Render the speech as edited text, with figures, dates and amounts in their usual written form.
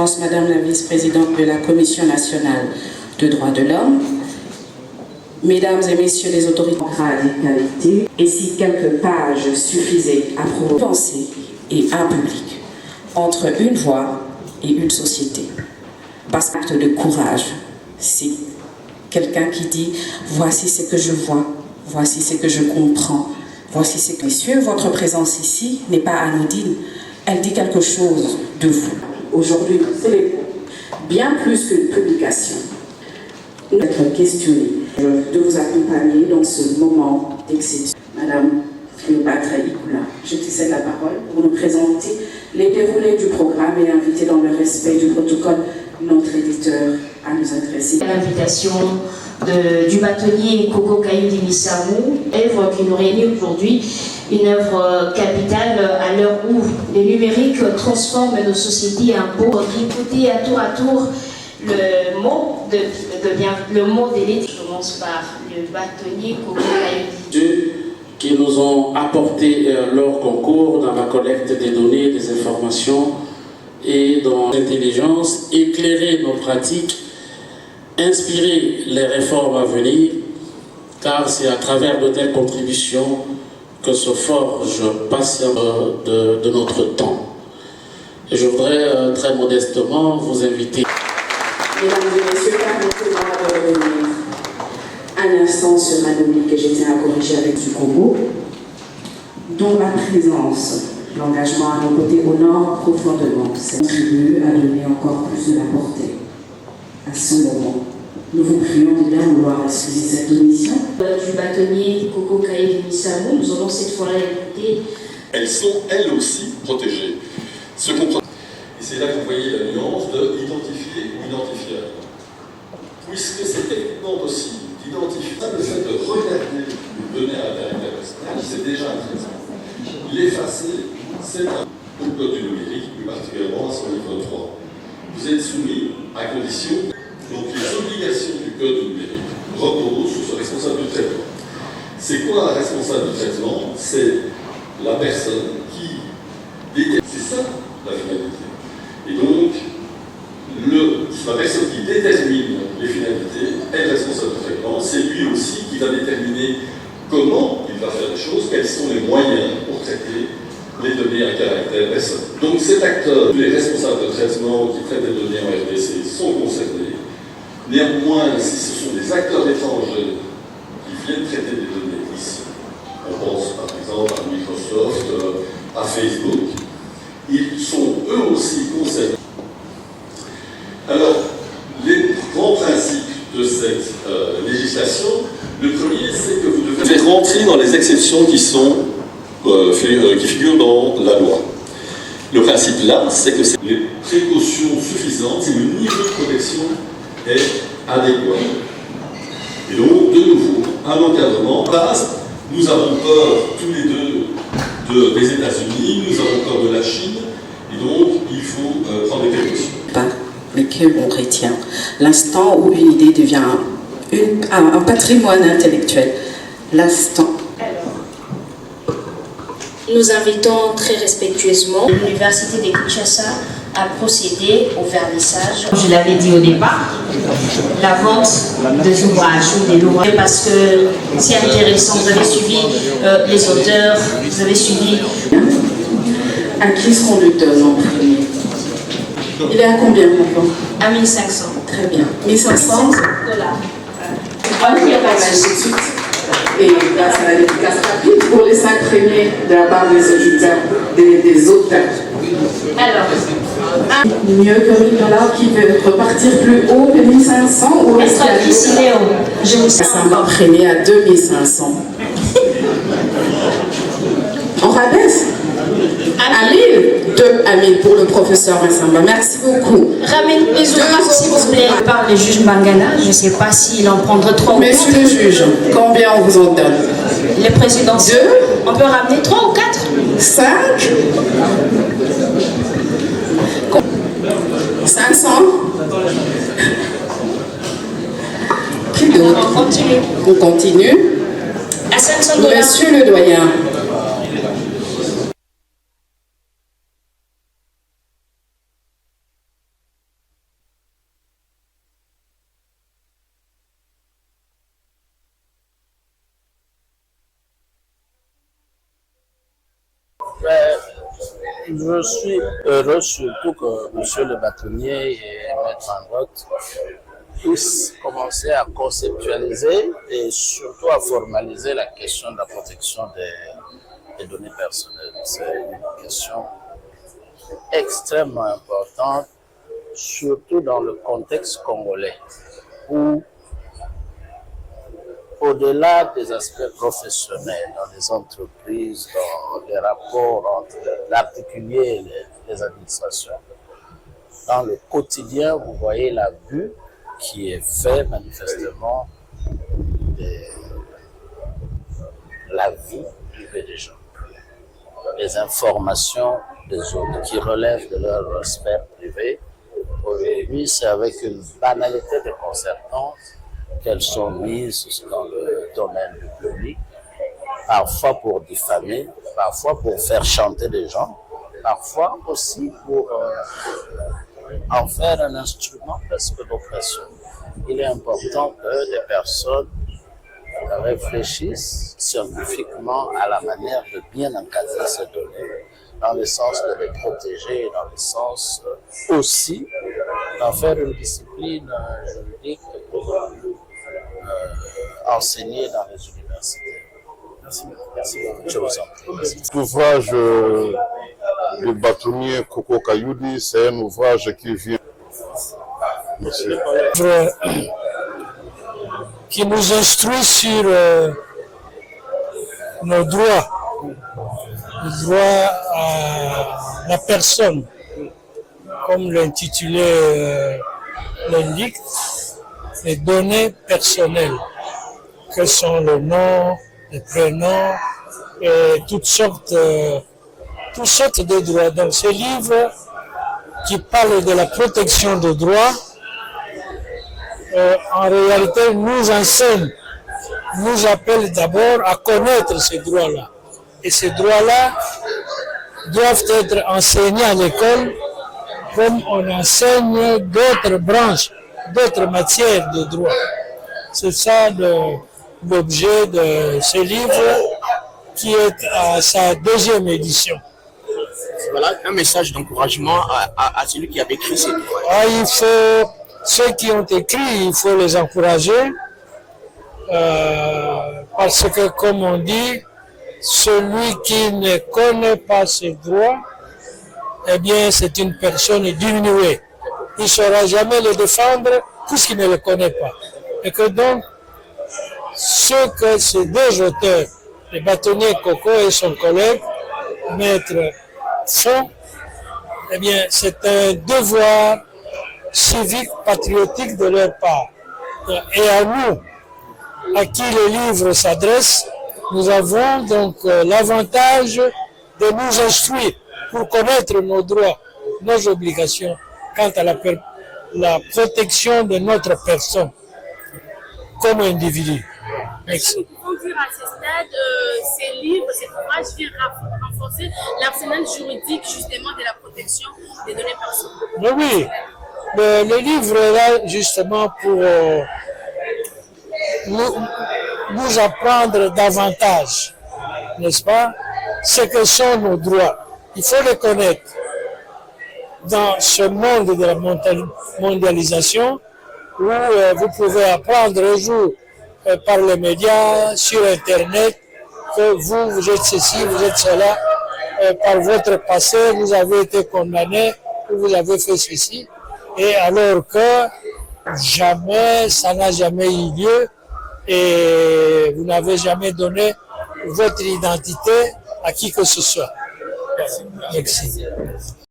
Excellences, Madame la vice-présidente de la Commission nationale de droits de l'homme, Mesdames et Messieurs les autorités radicalité, et si quelques pages suffisaient à penser et un public entre une voix et une société. Parce qu'acte de courage, c'est quelqu'un qui dit « Voici ce que je vois, voici ce que je comprends, voici ce que... » Messieurs, votre présence ici n'est pas anodine, elle dit quelque chose de vous. Aujourd'hui, c'est bien plus qu'une publication. Être questionné, de vous accompagner dans ce moment d'exception. Madame Cléopâtre Ikula, je te cède la parole pour nous présenter les déroulés du programme et inviter dans le respect du protocole notre éditeur à nous adresser. L'invitation du bâtonnier Coco Kayudi Missamou, œuvre qui nous réunit aujourd'hui, une œuvre capitale à l'heure où les numériques transforment nos sociétés en beau. Écoutez à tour le mot de l'élite. Je commence par le bâtonnier Coco Kayudi. Qui nous ont apporté leur concours dans la collecte des données, des informations et dans l'intelligence, éclairer nos pratiques, inspirer les réformes à venir, car c'est à travers de telles contributions que se forge patiemment de notre temps. Et je voudrais très modestement vous inviter. Mesdames et Messieurs, permettez-moi de revenir un instant sur la donnée que j'ai à corriger avec du Congo, dont la présence, l'engagement à nos côtés honore profondément, ça contribue à donner encore plus de la portée à ce moment. Nous vous prions de bien vouloir excuser cette omission. Du bâtonnier Coco Kayudi Missamou, nous allons cette fois écouter. Elles sont elles aussi protégées. Ce qu'on... Et c'est là que vous voyez la nuance de identifier ou identifiable. Puisque c'est techniquement possible d'identifier, le fait de regarder une donnée à caractère personnel, c'est déjà un traitement. L'effacer, c'est au code du numérique, plus particulièrement à son livre 3. Vous êtes soumis à condition, donc les obligations du code du numérique reposent sur ce responsable de traitement. C'est quoi un responsable de traitement? C'est la personne qui détermine. C'est ça la finalité. Et donc, la personne qui détermine les finalités est le responsable de traitement. C'est lui aussi qui va déterminer comment il va faire les choses, quels sont les moyens pour traiter les données à caractère personnel. Donc cet acteur, les responsables de traitement qui traitent les données en RDC sont concernés. Néanmoins, si ce sont des acteurs étrangers qui viennent traiter des données ici, on pense par exemple à Microsoft, à Facebook, ils sont eux aussi concernés. Alors, les grands principes de cette législation, le premier, c'est que vous devez rentrer dans les exceptions qui figurent dans la loi. Le principe là, c'est que les précautions suffisantes, si le niveau de protection est adéquat. Et donc, de nouveau, un encadrement base. Nous avons peur tous les deux des États-Unis, nous avons peur de la Chine, et donc il faut prendre des précautions. Mais qu'on retient l'instant où une idée devient un patrimoine intellectuel. L'instant. Nous invitons très respectueusement l'Université de Kinshasa à procéder au vernissage. Je l'avais dit au départ, la vente des ouvrages ou des lois, parce que c'est intéressant, vous avez suivi les auteurs, vous avez suivi. À qui est-ce qu'on le donne en premier? Il est à combien maintenant? À 1500. Très bien. 1500 $. Ah, il y a pas de suite. Et grâce à la dédicace rapide pour les 5 premiers de la part des auditeurs, des auteurs. Alors, mieux que 1000 $ qui veut repartir plus haut que 1500 ou est-ce qu'il est haut? Je vous sais. Ça m'a primé à 2500. On rabaisse à 1000, 2 à 1000 pour le professeur Massamba. Merci beaucoup. Ramène les ouvrages s'il vous plaît. Par le juge Mangana, je ne sais pas s'il en prendra 3 ou 4. Monsieur le juge, combien on vous en donne? Les présidents. 2. On peut ramener 3 ou 4? 5. 500. Qui d'autre? On continue. On continue. À 500 $. Monsieur le doyen. Je suis heureux surtout que M. le bâtonnier et Maître Angote puissent commencer à conceptualiser et surtout à formaliser la question de la protection des données personnelles. C'est une question extrêmement importante, surtout dans le contexte congolais, où au-delà des aspects professionnels, dans les entreprises, dans les rapports entre l'articulier et les administrations, dans le quotidien, vous voyez l'abus qui est fait manifestement de la vie privée des gens, les informations des autres qui relèvent de leur sphère privée. Aujourd'hui, c'est avec une banalité déconcertante qu'elles sont mises dans le domaine du public, parfois pour diffamer, parfois pour faire chanter des gens, parfois aussi pour en faire un instrument presque d'oppression. Il est important que des personnes réfléchissent scientifiquement à la manière de bien encadrer ces données, dans le sens de les protéger, dans le sens aussi d'en faire une discipline juridique pour enseigner dans les universités. Merci. Je vous en prie. L'ouvrage du bâtonnier Koko Kayudi, c'est un ouvrage qui vient. Merci. Qui nous instruit sur nos droits, le droit à la personne, comme l'intitulé l'indique, les données personnelles, que sont le nom, les prénoms et toutes sortes de droits. Donc ce livre qui parle de la protection des droits, en réalité nous enseigne, nous appelle d'abord à connaître ces droits-là. Et ces droits-là doivent être enseignés à l'école comme on enseigne d'autres branches, d'autres matières de droit. C'est ça l'objet de ce livre qui est à sa 2e édition. Voilà un message d'encouragement à celui qui a écrit ces livres. Il faut, ceux qui ont écrit, il faut les encourager parce que, comme on dit, celui qui ne connaît pas ses droits, eh bien, c'est une personne diminuée. Il ne saura jamais les défendre puisqu'il ne les connaît pas. Et que donc, ce que ces deux auteurs, le bâtonnier Koko et son collègue, Maître, font, eh bien, c'est un devoir civique, patriotique de leur part. Et à nous, à qui le livre s'adresse, nous avons donc l'avantage de nous instruire pour connaître nos droits, nos obligations quant à la protection de notre personne comme individu. Merci. Pour conclure à ce stade, ces livres, cet ouvrage vient renforcer l'arsenal juridique justement de la protection des données personnelles. Mais oui, le livre est là justement pour nous apprendre davantage, n'est-ce pas, ce que sont nos droits. Il faut les connaître. Dans ce monde de la mondialisation, où vous pouvez apprendre un jour par les médias, sur Internet, que vous êtes ceci, vous êtes cela, par votre passé, vous avez été condamné, vous avez fait ceci, et alors que jamais, ça n'a jamais eu lieu, et vous n'avez jamais donné votre identité à qui que ce soit. Merci.